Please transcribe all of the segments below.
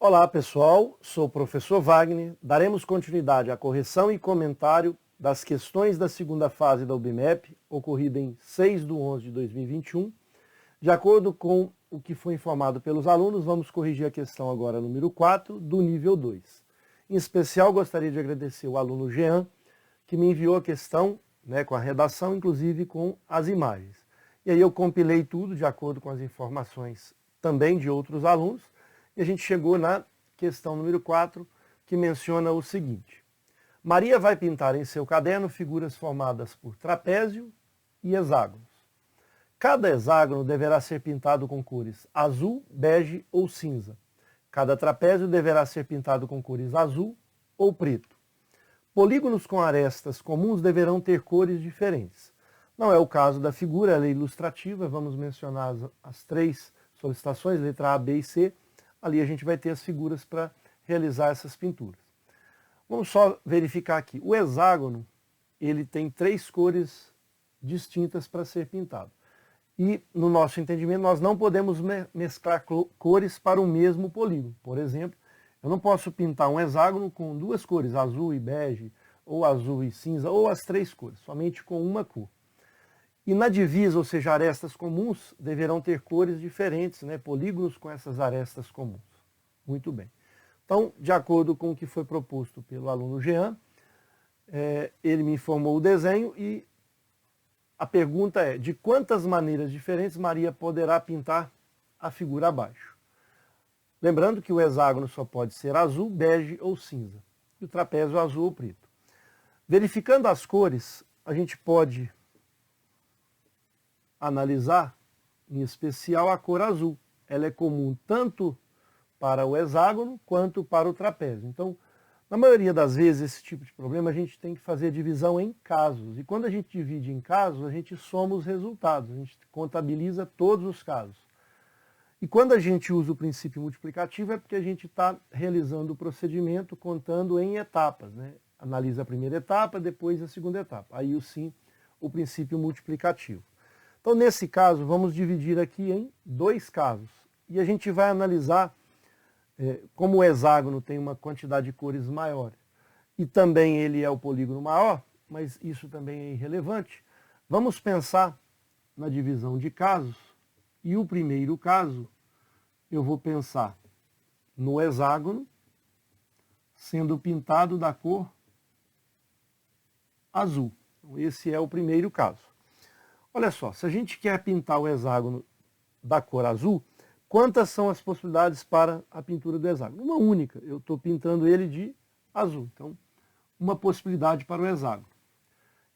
Olá pessoal, sou o professor Wagner. Daremos continuidade à correção e comentário das questões da segunda fase da UBMEP, ocorrida em 6/11 de 2021. De acordo com o que foi informado pelos alunos, vamos corrigir a questão agora número 4 do nível 2. Em especial, gostaria de agradecer o aluno Jean, que me enviou a questão com a redação, inclusive com as imagens. E aí eu compilei tudo de acordo com as informações também de outros alunos, e a gente chegou na questão número 4, que menciona o seguinte: Maria vai pintar em seu caderno figuras formadas por trapézio e hexágonos. Cada hexágono deverá ser pintado com cores azul, bege ou cinza. Cada trapézio deverá ser pintado com cores azul ou preto. Polígonos com arestas comuns deverão ter cores diferentes. Não é o caso da figura, ela é ilustrativa, vamos mencionar as três solicitações, letra A, B e C. Ali a gente vai ter as figuras para realizar essas pinturas. Vamos só verificar aqui. O hexágono, ele tem três cores distintas para ser pintado. E, no nosso entendimento, nós não podemos mesclar cores para o mesmo polígono. Por exemplo, eu não posso pintar um hexágono com duas cores, azul e bege, ou azul e cinza, ou as três cores, somente com uma cor. E na divisa, ou seja, arestas comuns, deverão ter cores diferentes, polígonos com essas arestas comuns. Muito bem. Então, de acordo com o que foi proposto pelo aluno Jean, ele me informou o desenho e a pergunta é: de quantas maneiras diferentes Maria poderá pintar a figura abaixo? Lembrando que o hexágono só pode ser azul, bege ou cinza, e o trapézio azul ou preto. Verificando as cores, a gente pode analisar, em especial, a cor azul. Ela é comum tanto para o hexágono quanto para o trapézio. Então, na maioria das vezes, esse tipo de problema a gente tem que fazer a divisão em casos. E quando a gente divide em casos, a gente soma os resultados, a gente contabiliza todos os casos. E quando a gente usa o princípio multiplicativo é porque a gente está realizando o procedimento contando em etapas. Analisa a primeira etapa, depois a segunda etapa. Aí sim, o princípio multiplicativo. Então, nesse caso, vamos dividir aqui em dois casos. E a gente vai analisar como o hexágono tem uma quantidade de cores maior e também ele é o polígono maior, mas isso também é irrelevante. Vamos pensar na divisão de casos, e o primeiro caso eu vou pensar no hexágono sendo pintado da cor azul. Então, esse é o primeiro caso. Olha só, se a gente quer pintar o hexágono da cor azul, quantas são as possibilidades para a pintura do hexágono? Uma única, eu estou pintando ele de azul. Então, uma possibilidade para o hexágono.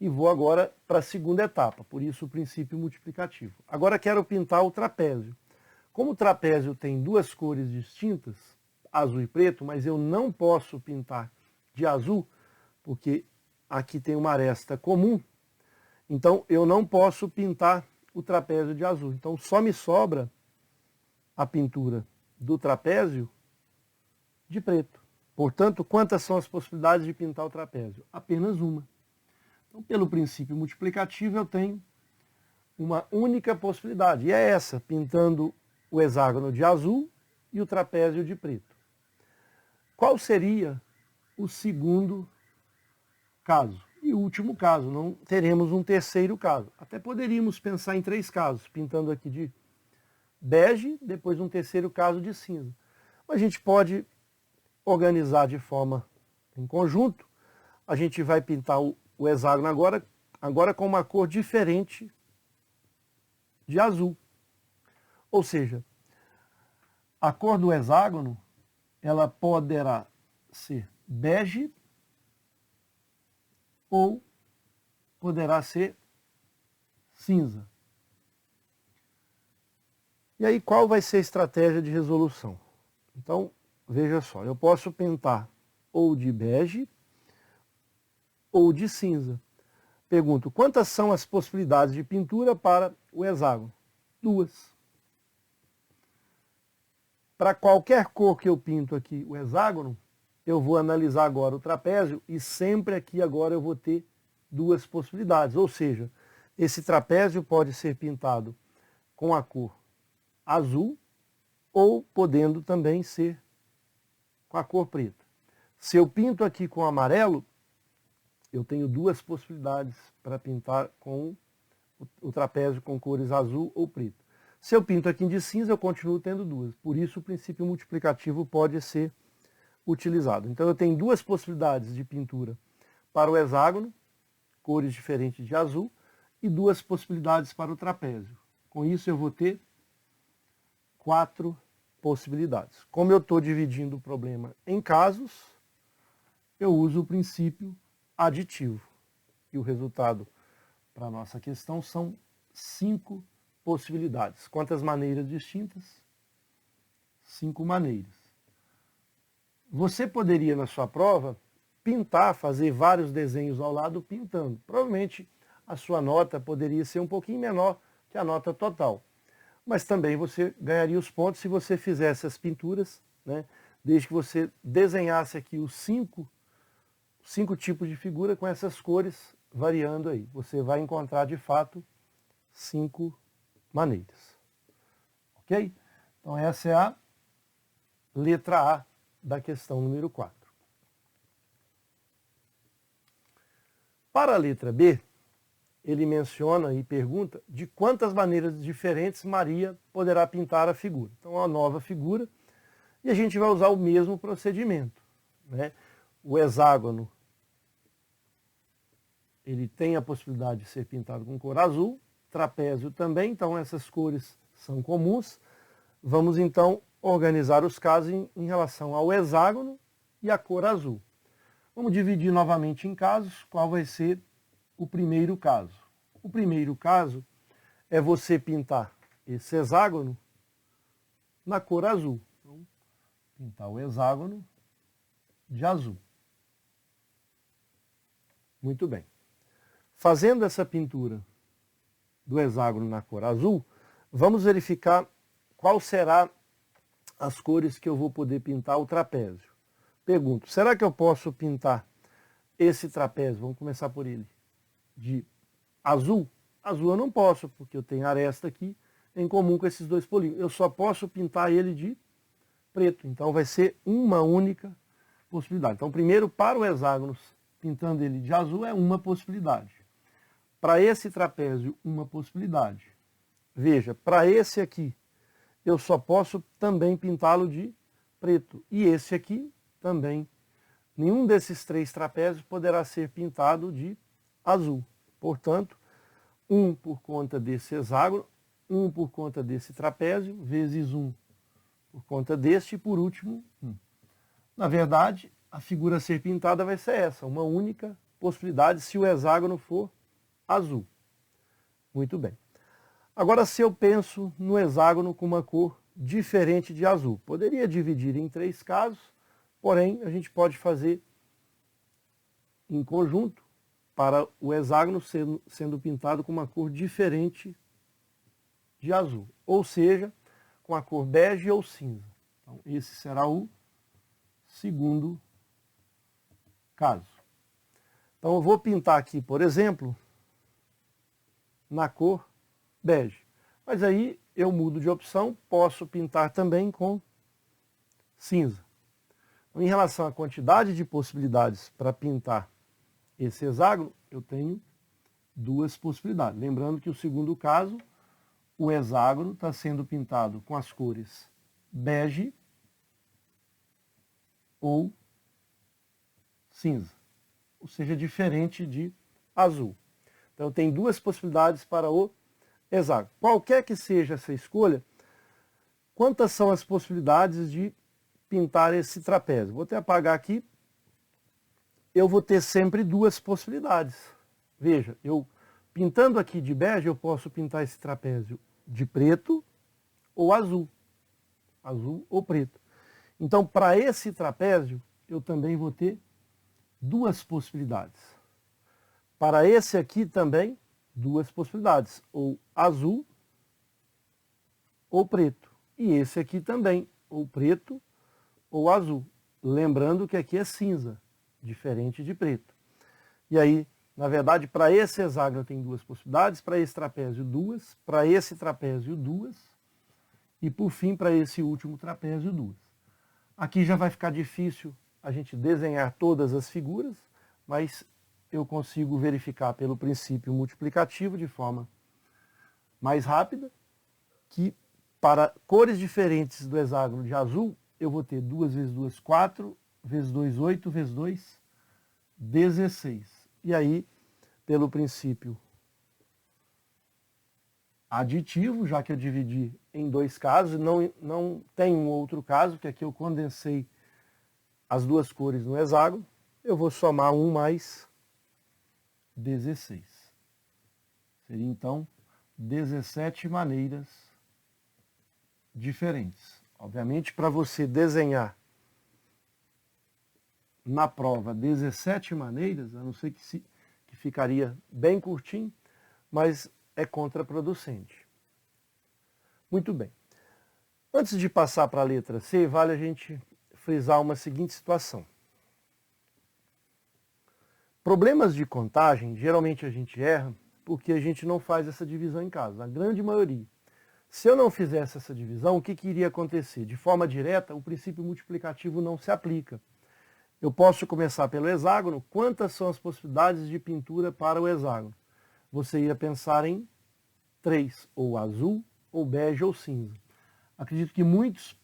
E vou agora para a segunda etapa, por isso o princípio multiplicativo. Agora quero pintar o trapézio. Como o trapézio tem duas cores distintas, azul e preto, mas eu não posso pintar de azul, porque aqui tem uma aresta comum, então eu não posso pintar o trapézio de azul. Então só me sobra a pintura do trapézio de preto. Portanto, quantas são as possibilidades de pintar o trapézio? Apenas uma. Então, pelo princípio multiplicativo, eu tenho uma única possibilidade, e é essa, pintando o hexágono de azul e o trapézio de preto. Qual seria o segundo caso? E o último caso, não teremos um terceiro caso. Até poderíamos pensar em três casos, pintando aqui de bege, depois um terceiro caso de cinza. Mas a gente pode organizar de forma em conjunto. A gente vai pintar o hexágono agora com uma cor diferente de azul. Ou seja, a cor do hexágono, ela poderá ser bege ou poderá ser cinza. E aí, qual vai ser a estratégia de resolução? Então, veja só, eu posso pintar ou de bege ou de cinza. Pergunto, quantas são as possibilidades de pintura para o hexágono? Duas. Para qualquer cor que eu pinto aqui o hexágono, eu vou analisar agora o trapézio e sempre aqui agora eu vou ter duas possibilidades. Ou seja, esse trapézio pode ser pintado com a cor azul ou podendo também ser com a cor preta. Se eu pinto aqui com amarelo, eu tenho duas possibilidades para pintar com o trapézio com cores azul ou preto. Se eu pinto aqui de cinza, eu continuo tendo duas. Por isso, o princípio multiplicativo pode ser utilizado. Então, eu tenho duas possibilidades de pintura para o hexágono, cores diferentes de azul, e duas possibilidades para o trapézio. Com isso, eu vou ter 4 possibilidades. Como eu estou dividindo o problema em casos, eu uso o princípio aditivo. E o resultado para a nossa questão são 5 possibilidades. Quantas maneiras distintas? 5 maneiras. Você poderia, na sua prova, pintar, fazer vários desenhos ao lado pintando. Provavelmente a sua nota poderia ser um pouquinho menor que a nota total. Mas também você ganharia os pontos se você fizesse as pinturas, né? Desde que você desenhasse aqui os 5 tipos de figura com essas cores variando aí. Você vai encontrar, de fato, 5 maneiras. Ok? Então essa é a letra A da questão número 4. Para a letra B, ele menciona e pergunta de quantas maneiras diferentes Maria poderá pintar a figura. Então, é uma nova figura e a gente vai usar o mesmo procedimento, né? O hexágono, ele tem a possibilidade de ser pintado com cor azul, trapézio também, então essas cores são comuns. Vamos então organizar os casos em relação ao hexágono e à cor azul. Vamos dividir novamente em casos. Qual vai ser o primeiro caso? O primeiro caso é você pintar esse hexágono na cor azul. Então, pintar o hexágono de azul. Muito bem. Fazendo essa pintura do hexágono na cor azul, vamos verificar qual será as cores que eu vou poder pintar o trapézio. Pergunto, será que eu posso pintar esse trapézio, vamos começar por ele, de azul? Azul eu não posso, porque eu tenho aresta aqui em comum com esses dois polígonos. Eu só posso pintar ele de preto, então vai ser uma única possibilidade. Então primeiro, para o hexágono, pintando ele de azul é uma possibilidade. Para esse trapézio, uma possibilidade. Veja, para esse aqui, eu só posso também pintá-lo de preto. E esse aqui também. Nenhum desses 3 trapézios poderá ser pintado de azul. Portanto, um por conta desse hexágono, um por conta desse trapézio, vezes um por conta deste, e por último, um. Na verdade, a figura a ser pintada vai ser essa, uma única possibilidade se o hexágono for azul. Muito bem. Agora, se eu penso no hexágono com uma cor diferente de azul, poderia dividir em 3 casos, porém, a gente pode fazer em conjunto para o hexágono sendo pintado com uma cor diferente de azul, ou seja, com a cor bege ou cinza. Então, esse será o segundo caso. Então, eu vou pintar aqui, por exemplo, na cor bege. Mas aí eu mudo de opção, posso pintar também com cinza. Em relação à quantidade de possibilidades para pintar esse hexágono, eu tenho 2 possibilidades. Lembrando que o segundo caso, o hexágono está sendo pintado com as cores bege ou cinza, ou seja, diferente de azul. Então, tem 2 possibilidades para o hexágono. Qualquer que seja essa escolha, quantas são as possibilidades de pintar esse trapézio? Vou até apagar aqui. Eu vou ter sempre 2 possibilidades. Veja, eu pintando aqui de bege, eu posso pintar esse trapézio de preto ou azul. Azul ou preto. Então, para esse trapézio, eu também vou ter 2 possibilidades. Para esse aqui também, 2 possibilidades, ou azul ou preto. E esse aqui também, ou preto ou azul. Lembrando que aqui é cinza, diferente de preto. E aí, na verdade, para esse hexágono tem 2 possibilidades, para esse trapézio 2, para esse trapézio 2, e por fim, para esse último trapézio 2. Aqui já vai ficar difícil a gente desenhar todas as figuras, mas eu consigo verificar pelo princípio multiplicativo de forma mais rápida que para cores diferentes do hexágono de azul, eu vou ter 2 vezes 2, 4, vezes 2, 8, vezes 2, 16. E aí, pelo princípio aditivo, já que eu dividi em dois casos, não tem um outro caso, que aqui eu condensei as duas cores no hexágono, eu vou somar 1 mais 16. Seria então 17 maneiras diferentes. Obviamente, para você desenhar na prova 17 maneiras, a não ser que ficaria bem curtinho, mas é contraproducente. Muito bem. Antes de passar para a letra C, vale a gente frisar uma seguinte situação. Problemas de contagem, geralmente a gente erra porque a gente não faz essa divisão em casa, a grande maioria. Se eu não fizesse essa divisão, o que iria acontecer? De forma direta, o princípio multiplicativo não se aplica. Eu posso começar pelo hexágono. Quantas são as possibilidades de pintura para o hexágono? Você ia pensar em 3, ou azul, ou bege, ou cinza. Acredito que muitos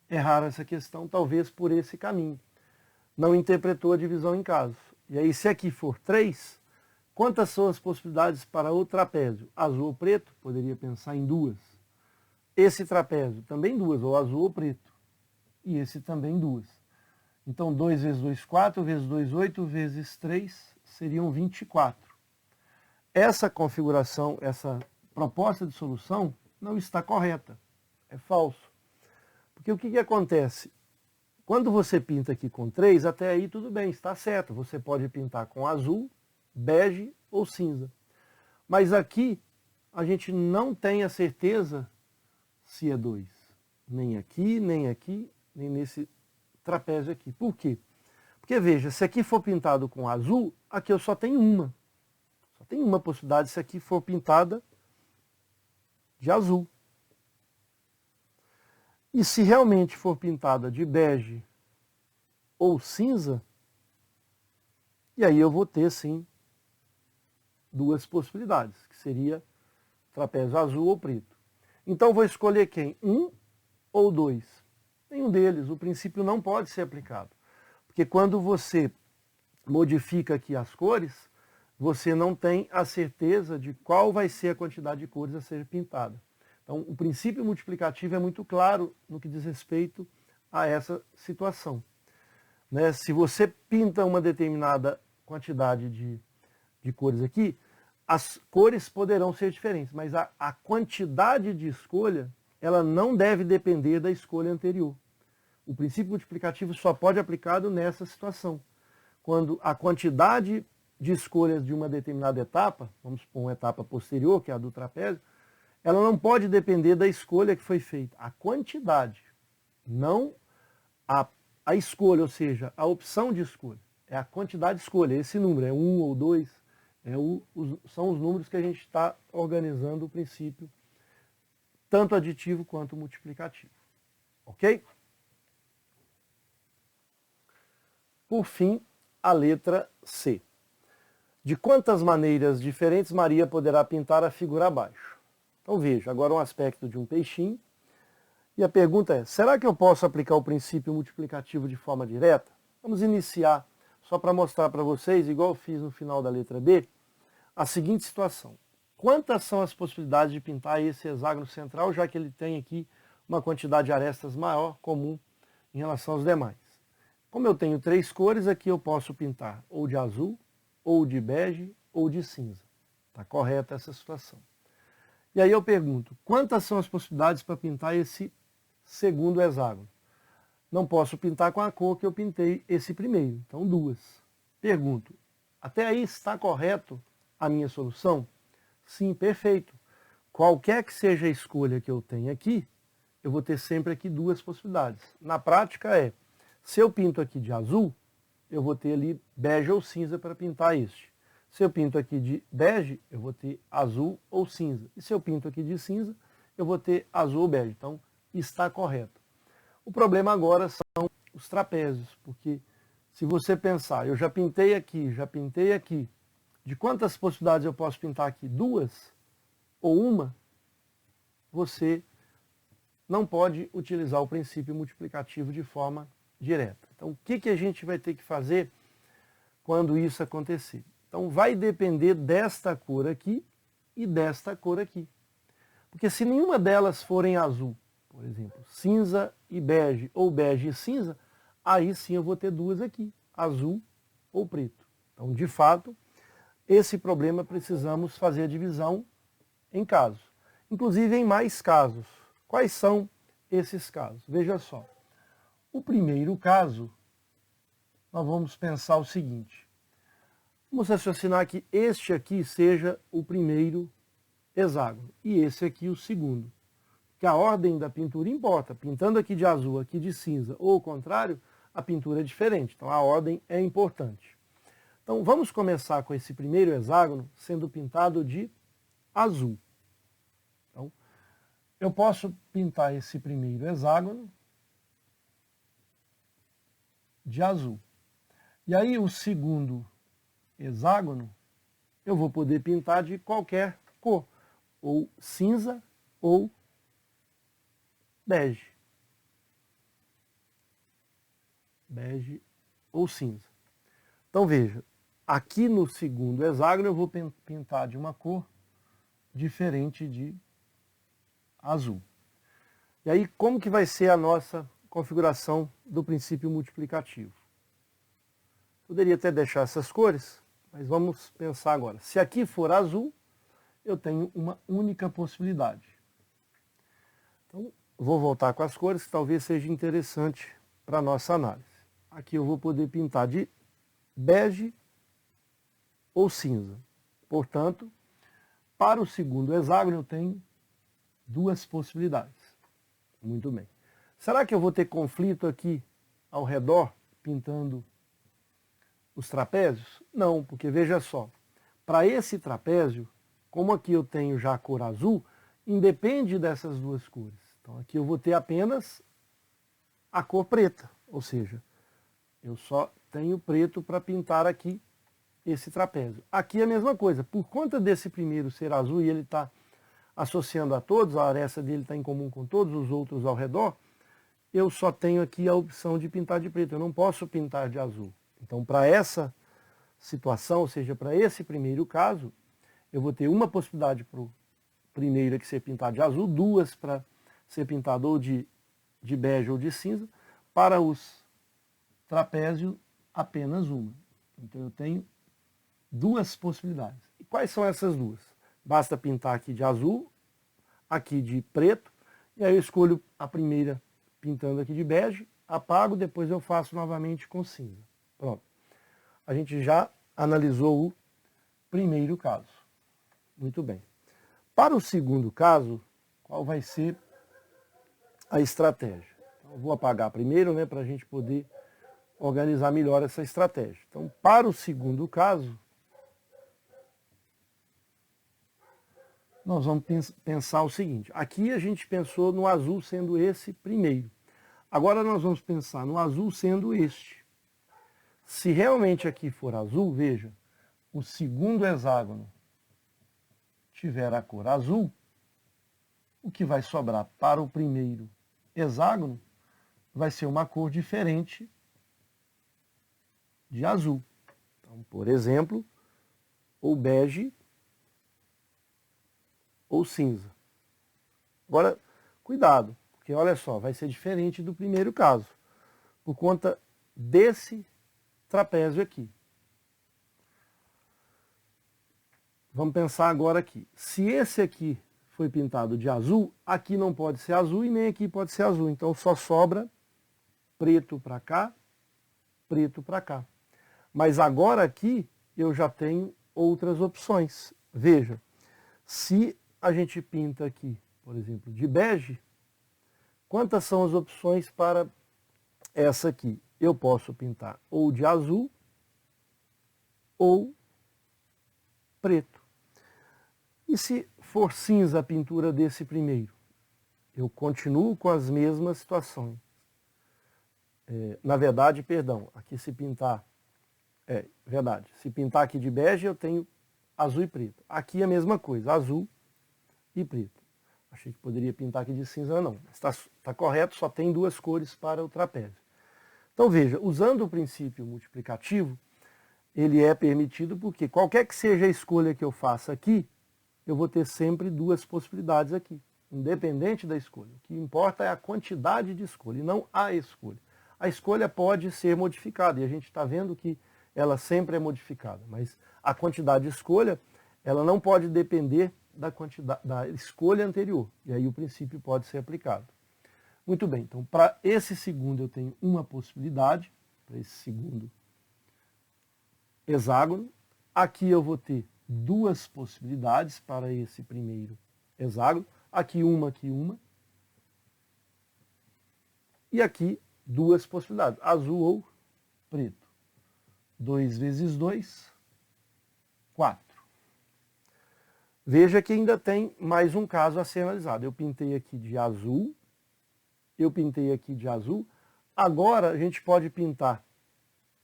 erraram essa questão, talvez por esse caminho. Não interpretou a divisão em casos. E aí, se aqui for 3, quantas são as possibilidades para o trapézio? Azul ou preto? Poderia pensar em 2. Esse trapézio, também 2, ou azul ou preto. E esse também 2. Então, 2 vezes 2, 4, vezes 2, 8, vezes 3, seriam 24. Essa configuração, essa proposta de solução, não está correta. É falso. Porque o que acontece? Quando você pinta aqui com 3, até aí tudo bem, está certo. Você pode pintar com azul, bege ou cinza. Mas aqui, a gente não tem a certeza se é 2. Nem aqui, nem nesse trapézio aqui. Por quê? Porque, veja, se aqui for pintado com azul, aqui eu só tenho uma. Só tem uma possibilidade se aqui for pintada de azul. E se realmente for pintada de bege ou cinza, e aí eu vou ter, sim, duas possibilidades, que seria trapézio azul ou preto. Então, vou escolher quem? 1 ou 2? Nenhum deles. O princípio não pode ser aplicado. Porque quando você modifica aqui as cores, você não tem a certeza de qual vai ser a quantidade de cores a ser pintada. Então, o princípio multiplicativo é muito claro no que diz respeito a essa situação. Né? Se você pinta uma determinada quantidade de cores aqui, as cores poderão ser diferentes, mas a quantidade de escolha, ela não deve depender da escolha anterior. O princípio multiplicativo só pode ser aplicado nessa situação. Quando a quantidade de escolhas de uma determinada etapa, vamos supor uma etapa posterior, que é a do trapézio, ela não pode depender da escolha que foi feita. A quantidade, não a escolha, ou seja, a opção de escolha. É a quantidade de escolha, esse número, é 1 ou 2, são os números que a gente está organizando o princípio, tanto aditivo quanto multiplicativo. Ok? Por fim, a letra C. De quantas maneiras diferentes Maria poderá pintar a figura abaixo? Então veja, agora um aspecto de um peixinho. E a pergunta é, será que eu posso aplicar o princípio multiplicativo de forma direta? Vamos iniciar, só para mostrar para vocês, igual eu fiz no final da letra B, a seguinte situação. Quantas são as possibilidades de pintar esse hexágono central, já que ele tem aqui uma quantidade de arestas maior, comum, em relação aos demais? Como eu tenho 3 cores, aqui eu posso pintar ou de azul, ou de bege, ou de cinza. Está correta essa situação. E aí eu pergunto, quantas são as possibilidades para pintar esse segundo hexágono? Não posso pintar com a cor que eu pintei esse primeiro, então 2. Pergunto, até aí está correto a minha solução? Sim, perfeito. Qualquer que seja a escolha que eu tenha aqui, eu vou ter sempre aqui 2 possibilidades. Na prática se eu pinto aqui de azul, eu vou ter ali bege ou cinza para pintar este. Se eu pinto aqui de bege, eu vou ter azul ou cinza. E se eu pinto aqui de cinza, eu vou ter azul ou bege. Então, está correto. O problema agora são os trapézios, porque se você pensar, eu já pintei aqui, de quantas possibilidades eu posso pintar aqui? 2 ou 1? Você não pode utilizar o princípio multiplicativo de forma direta. Então, o que a gente vai ter que fazer quando isso acontecer? Então, vai depender desta cor aqui e desta cor aqui. Porque se nenhuma delas forem azul, por exemplo, cinza e bege, ou bege e cinza, aí sim eu vou ter 2 aqui, azul ou preto. Então, de fato, esse problema precisamos fazer a divisão em casos. Inclusive em mais casos. Quais são esses casos? Veja só. O primeiro caso, nós vamos pensar o seguinte. Vamos raciocinar que este aqui seja o primeiro hexágono e esse aqui o segundo. Que a ordem da pintura importa. Pintando aqui de azul, aqui de cinza, ou o contrário, a pintura é diferente. Então a ordem é importante. Então vamos começar com esse primeiro hexágono sendo pintado de azul. Então, eu posso pintar esse primeiro hexágono de azul. E aí o segundo hexágono eu vou poder pintar de qualquer cor, ou cinza ou bege. Bege ou cinza. Então veja, aqui no segundo hexágono eu vou pintar de uma cor diferente de azul. E aí como que vai ser a nossa configuração do princípio multiplicativo? Poderia até deixar essas cores, mas vamos pensar agora. Se aqui for azul, eu tenho uma única possibilidade. Então, vou voltar com as cores, que talvez seja interessante para a nossa análise. Aqui eu vou poder pintar de bege ou cinza. Portanto, para o segundo hexágono eu tenho 2 possibilidades. Muito bem. Será que eu vou ter conflito aqui ao redor, pintando os trapézios? Não, porque veja só, para esse trapézio, como aqui eu tenho já a cor azul, independe dessas 2 cores. Então aqui eu vou ter apenas a cor preta, ou seja, eu só tenho preto para pintar aqui esse trapézio. Aqui é a mesma coisa, por conta desse primeiro ser azul e ele está associando a todos, a aresta dele está em comum com todos os outros ao redor, eu só tenho aqui a opção de pintar de preto, eu não posso pintar de azul. Então, para essa situação, ou seja, para esse primeiro caso, eu vou ter uma possibilidade para o primeiro que ser pintado de azul, 2 para ser pintado ou de bege ou de cinza, para os trapézios, apenas uma. Então, eu tenho 2 possibilidades. E quais são essas 2? Basta pintar aqui de azul, aqui de preto, e aí eu escolho a primeira pintando aqui de bege, apago, depois eu faço novamente com cinza. Pronto. A gente já analisou o primeiro caso. Muito bem. Para o segundo caso, qual vai ser a estratégia? Então, eu vou apagar primeiro, né, para a gente poder organizar melhor essa estratégia. Então, para o segundo caso, nós vamos pensar o seguinte. Aqui a gente pensou no azul sendo esse primeiro. Agora nós vamos pensar no azul sendo este. Se realmente aqui for azul, veja, o segundo hexágono tiver a cor azul, o que vai sobrar para o primeiro hexágono vai ser uma cor diferente de azul. Então, por exemplo, ou bege ou cinza. Agora, cuidado, porque olha só, vai ser diferente do primeiro caso, por conta desse trapézio aqui. Vamos pensar agora aqui. Se esse aqui foi pintado de azul, aqui não pode ser azul e nem aqui pode ser azul. Então só sobra preto para cá, preto para cá. Mas agora aqui eu já tenho outras opções. Veja, se a gente pinta aqui, por exemplo, de bege, quantas são as opções para essa aqui? Eu posso pintar ou de azul ou preto. E se for cinza a pintura desse primeiro? Eu continuo com as mesmas situações. na verdade, perdão, aqui se pintar, verdade, se pintar aqui de bege eu tenho azul e preto. Aqui é a mesma coisa, azul e preto. Achei que poderia pintar aqui de cinza, não. Está correto, só tem duas cores para o trapézio. Então veja, usando o princípio multiplicativo, ele é permitido porque qualquer que seja a escolha que eu faça aqui, eu vou ter sempre duas possibilidades aqui, independente da escolha. O que importa é a quantidade de escolha e não a escolha. A escolha pode ser modificada e a gente está vendo que ela sempre é modificada, mas a quantidade de escolha, ela não pode depender da quantidade da escolha anterior, e aí o princípio pode ser aplicado. Muito bem, então para esse segundo eu tenho uma possibilidade, para esse segundo hexágono. Aqui eu vou ter duas possibilidades para esse primeiro hexágono, aqui uma, e aqui duas possibilidades, azul ou preto. 2 vezes 2, 4. Veja que ainda tem mais um caso a ser analisado. Eu pintei aqui de azul, agora a gente pode pintar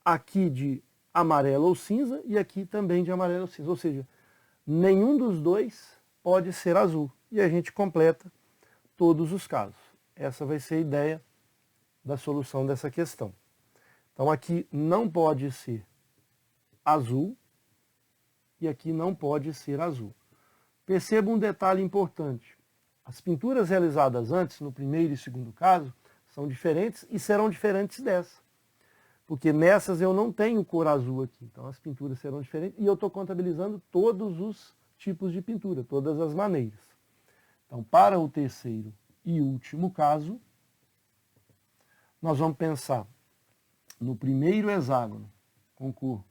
aqui de amarelo ou cinza e aqui também de amarelo ou cinza. Ou seja, nenhum dos dois pode ser azul. E a gente completa todos os casos. Essa vai ser a ideia da solução dessa questão. Então aqui não pode ser azul e aqui não pode ser azul. Perceba um detalhe importante. As pinturas realizadas antes, no primeiro e segundo caso, são diferentes e serão diferentes dessa. Porque nessas eu não tenho cor azul aqui. Então as pinturas serão diferentes e eu estou contabilizando todos os tipos de pintura, todas as maneiras. Então, para o terceiro e último caso, nós vamos pensar no primeiro hexágono com cor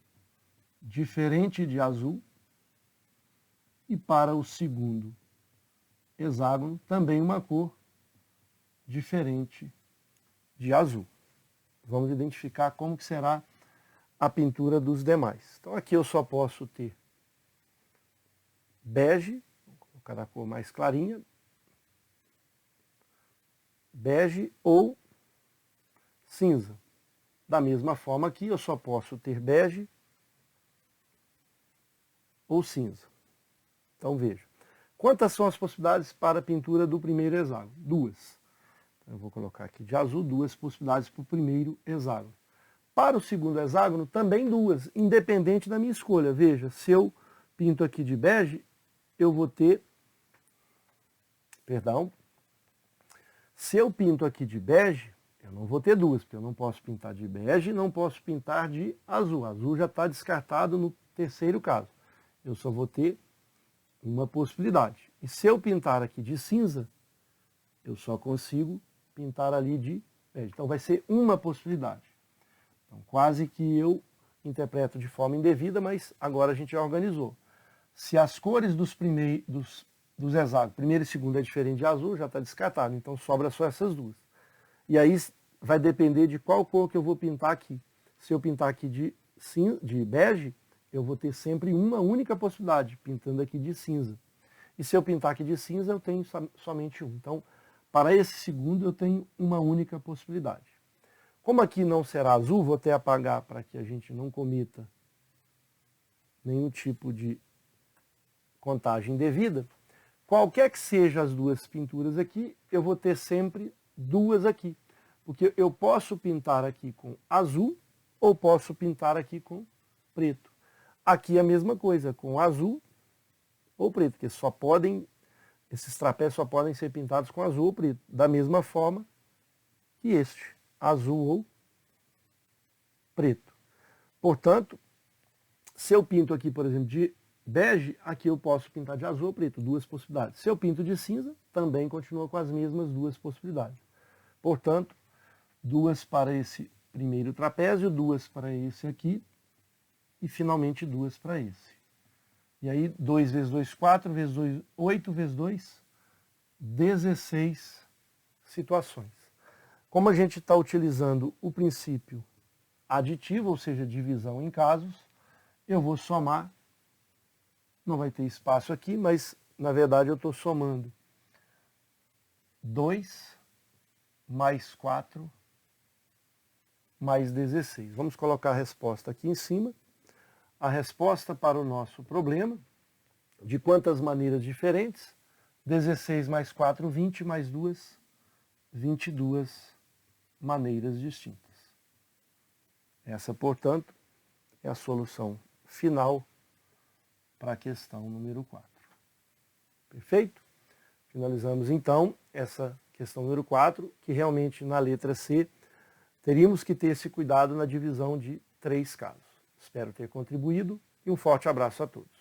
diferente de azul e para o segundo hexágono também uma cor diferente de azul. Vamos identificar como que será a pintura dos demais. Então aqui eu só posso ter bege, vou colocar a cor mais clarinha, bege ou cinza. Da mesma forma aqui eu só posso ter bege ou cinza. Então veja, quantas são as possibilidades para a pintura do primeiro hexágono? Duas. Então, eu vou colocar aqui de azul duas possibilidades para o primeiro hexágono. Para o segundo hexágono também duas, independente da minha escolha. Veja, se eu pinto aqui de bege, eu vou ter, se eu pinto aqui de bege, eu não vou ter duas, porque eu não posso pintar de bege e não posso pintar de azul. Azul já está descartado no terceiro caso. Eu só vou ter uma possibilidade. E se eu pintar aqui de cinza, eu só consigo pintar ali de bege. Então vai ser uma possibilidade. Então quase que eu interpreto de forma indevida, mas agora a gente já organizou. Se as cores dos hexágonos, primeiro e segundo é diferente de azul, já está descartado. Então sobra só essas duas. E aí vai depender de qual cor que eu vou pintar aqui. Se eu pintar aqui de bege, eu vou ter sempre uma única possibilidade, pintando aqui de cinza. E se eu pintar aqui de cinza, eu tenho somente um. Então, para esse segundo, eu tenho uma única possibilidade. Como aqui não será azul, vou até apagar para que a gente não cometa nenhum tipo de contagem indevida. Qualquer que sejam as duas pinturas aqui, eu vou ter sempre duas aqui. Porque eu posso pintar aqui com azul ou posso pintar aqui com preto. Aqui é a mesma coisa, com azul ou preto, porque esses trapézios só podem ser pintados com azul ou preto, da mesma forma que este, azul ou preto. Portanto, se eu pinto aqui, por exemplo, de bege, aqui eu posso pintar de azul ou preto, duas possibilidades. Se eu pinto de cinza, também continua com as mesmas duas possibilidades. Portanto, duas para esse primeiro trapézio, duas para esse aqui, e finalmente duas para esse. E aí 2 vezes 2, 4, vezes 2, 8, vezes 2, 16 situações. Como a gente está utilizando o princípio aditivo, ou seja, divisão em casos, eu vou somar, não vai ter espaço aqui, mas na verdade eu estou somando 2 mais 4 mais 16. Vamos colocar a resposta aqui em cima. A resposta para o nosso problema, de quantas maneiras diferentes? 16 mais 4, 20, mais 2, 22 maneiras distintas. Essa, portanto, é a solução final para a questão número 4. Perfeito? Finalizamos, então, essa questão número 4, que realmente na letra C teríamos que ter esse cuidado na divisão de 3 casos. Espero ter contribuído e um forte abraço a todos.